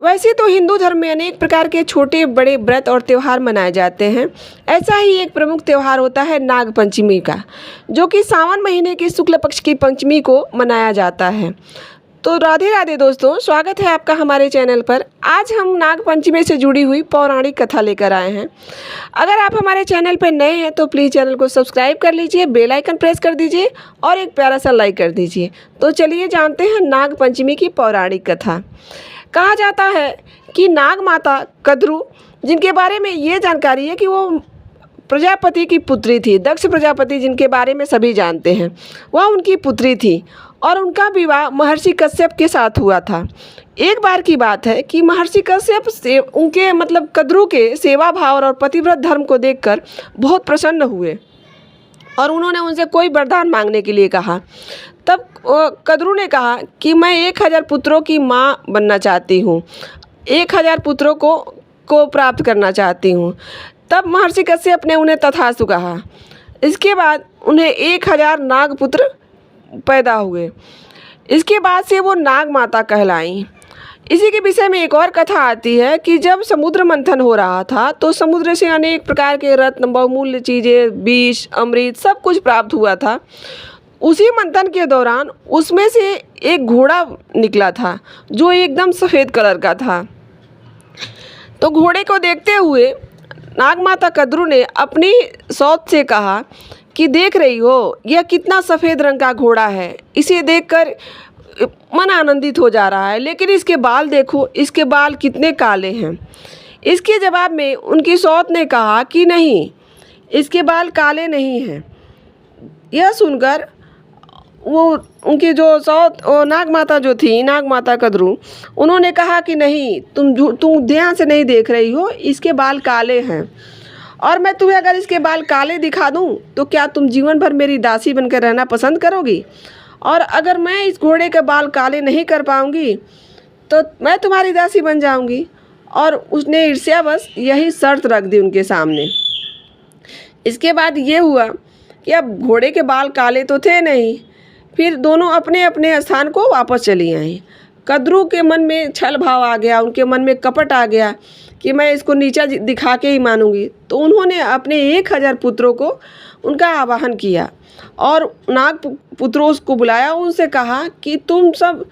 वैसे तो हिंदू धर्म में अनेक प्रकार के छोटे बड़े व्रत और त्योहार मनाए जाते हैं। ऐसा ही एक प्रमुख त्योहार होता है नाग पंचमी का, जो कि सावन महीने की शुक्ल पक्ष की पंचमी को मनाया जाता है। तो राधे राधे दोस्तों, स्वागत है आपका हमारे चैनल पर। आज हम नाग पंचमी से जुड़ी हुई पौराणिक कथा लेकर आए हैं। अगर आप हमारे चैनल पर नए हैं तो प्लीज़ चैनल को सब्सक्राइब कर लीजिए, बेल आइकन प्रेस कर दीजिए और एक प्यारा सा लाइक कर दीजिए। तो चलिए जानते हैं नाग पंचमी की पौराणिक कथा। कहा जाता है कि नाग माता कद्रू, जिनके बारे में ये जानकारी है कि वो प्रजापति की पुत्री थी, दक्ष प्रजापति जिनके बारे में सभी जानते हैं, वह उनकी पुत्री थी और उनका विवाह महर्षि कश्यप के साथ हुआ था। एक बार की बात है कि महर्षि कश्यप से उनके कद्रू के सेवा भाव और पतिव्रत धर्म को देखकर बहुत प्रसन्न हुए और उन्होंने उनसे कोई वरदान मांगने के लिए कहा। तब कद्रू ने कहा कि मैं 1000 पुत्रों की माँ बनना चाहती हूँ, 1000 पुत्रों को प्राप्त करना चाहती हूँ। तब महर्षि कश्यप ने उन्हें तथास्तु कहा। इसके बाद उन्हें 1000 नागपुत्र पैदा हुए। इसके बाद से वो नाग माता कहलाईं। इसी के विषय में एक और कथा आती है कि जब समुद्र मंथन हो रहा था तो समुद्र से अनेक प्रकार के रत्न, बहुमूल्य चीज़ें, विष, अमृत सब कुछ प्राप्त हुआ था। उसी मंथन के दौरान उसमें से एक घोड़ा निकला था जो एकदम सफ़ेद कलर का था। तो घोड़े को देखते हुए नाग माता कद्रू ने अपनी सौत से कहा कि देख रही हो, यह कितना सफ़ेद रंग का घोड़ा है, इसे देखकर मन आनंदित हो जा रहा है, लेकिन इसके बाल देखो, इसके बाल कितने काले हैं। इसके जवाब में उनकी सौत ने कहा कि नहीं, इसके बाल काले नहीं हैं। यह सुनकर वो उनकी जो सौत नाग माता जो थी, नाग माता कद्रू, उन्होंने कहा कि नहीं, तुम ध्यान से नहीं देख रही हो, इसके बाल काले हैं और मैं तुम्हें अगर इसके बाल काले दिखा दूं तो क्या तुम जीवन भर मेरी दासी बनकर रहना पसंद करोगी? और अगर मैं इस घोड़े के बाल काले नहीं कर पाऊंगी तो मैं तुम्हारी दासी बन जाऊंगी। और उसने ईर्ष्यावश यही शर्त रख दी उनके सामने। इसके बाद ये हुआ कि अब घोड़े के बाल काले तो थे नहीं, फिर दोनों अपने अपने स्थान को वापस चली आई। कद्रू के मन में छल भाव आ गया, उनके मन में कपट आ गया कि मैं इसको नीचा दिखा के ही मानूंगी। तो उन्होंने अपने 1000 पुत्रों को उनका आवाहन किया और नाग पुत्रों को बुलाया। उनसे कहा कि तुम सब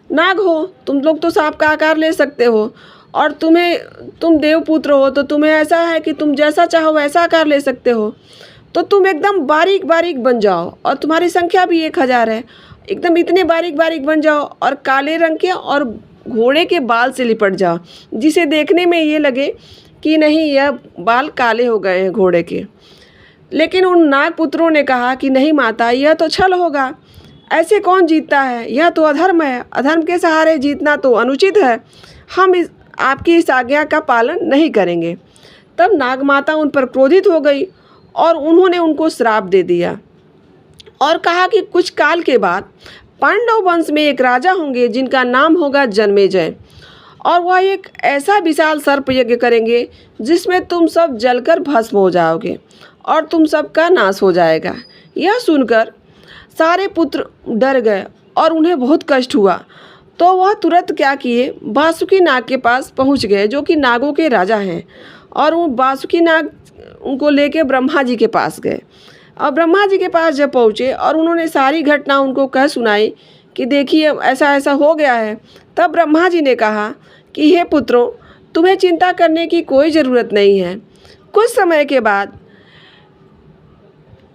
नाग हो, तुम लोग तो सांप का आकार ले सकते हो और तुम देवपुत्र हो, तो तुम्हें ऐसा है कि तुम जैसा चाहो वैसा आकार ले सकते हो। तो तुम एकदम बारीक बारीक बन जाओ और तुम्हारी संख्या भी 1000 है, एकदम इतने बारीक बारीक बन जाओ और काले रंग के और घोड़े के बाल से लिपट जाओ, जिसे देखने में ये लगे कि नहीं, यह बाल काले हो गए हैं घोड़े के। लेकिन उन नागपुत्रों ने कहा कि नहीं माता, यह तो छल होगा, ऐसे कौन जीतता है, यह तो अधर्म है, अधर्म के सहारे जीतना तो अनुचित है, हम आपकी इस आज्ञा का पालन नहीं करेंगे। तब नाग माता उन पर क्रोधित हो गई और उन्होंने उनको श्राप दे दिया और कहा कि कुछ काल के बाद पांडव वंश में एक राजा होंगे जिनका नाम होगा जन्मेजय, और वह एक ऐसा विशाल सर्प यज्ञ करेंगे जिसमें तुम सब जलकर भस्म हो जाओगे और तुम सबका नाश हो जाएगा। यह सुनकर सारे पुत्र डर गए और उन्हें बहुत कष्ट हुआ। तो वह तुरंत क्या किए, वासुकी नाग के पास पहुंच गए, जो कि नागों के राजा हैं, और वो वासुकी नाग उनको लेके ब्रह्मा जी के पास गए। और ब्रह्मा जी के पास जब पहुँचे और उन्होंने सारी घटना उनको कह सुनाई कि देखिए ऐसा ऐसा हो गया है, तब ब्रह्मा जी ने कहा कि हे पुत्रों, तुम्हें चिंता करने की कोई ज़रूरत नहीं है। कुछ समय के बाद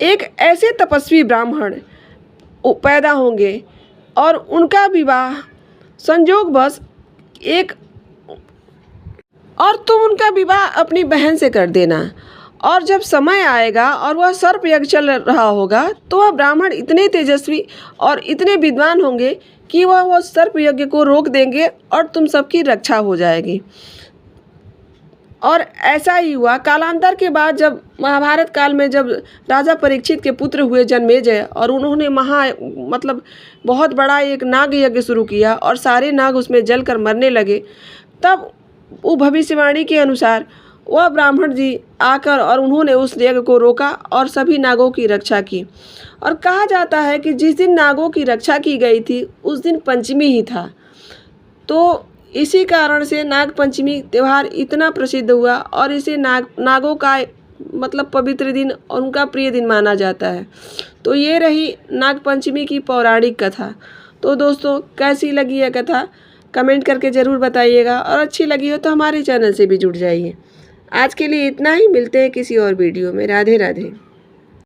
एक ऐसे तपस्वी ब्राह्मण पैदा होंगे और उनका विवाह संजोगवश तुम उनका विवाह अपनी बहन से कर देना। और जब समय आएगा और वह सर्प यज्ञ चल रहा होगा तो वह ब्राह्मण इतने तेजस्वी और इतने विद्वान होंगे कि वह सर्प यज्ञ को रोक देंगे और तुम सबकी रक्षा हो जाएगी। और ऐसा ही हुआ। कालांतर के बाद जब महाभारत काल में जब राजा परीक्षित के पुत्र हुए जन्मेजय और उन्होंने बहुत बड़ा एक नाग यज्ञ शुरू किया और सारे नाग उसमें जलकर मरने लगे, तब वो भविष्यवाणी के अनुसार वह ब्राह्मण जी आकर और उन्होंने उस यज्ञ को रोका और सभी नागों की रक्षा की। और कहा जाता है कि जिस दिन नागों की रक्षा की गई थी उस दिन पंचमी ही था। तो इसी कारण से नागपंचमी त्यौहार इतना प्रसिद्ध हुआ और इसे नागों का मतलब पवित्र दिन और उनका प्रिय दिन माना जाता है। तो ये रही नागपंचमी की पौराणिक कथा। तो दोस्तों, कैसी लगी यह कथा कमेंट करके ज़रूर बताइएगा, और अच्छी लगी हो तो हमारे चैनल से भी जुड़ जाइए। आज के लिए इतना ही, मिलते हैं किसी और वीडियो में। राधे राधे।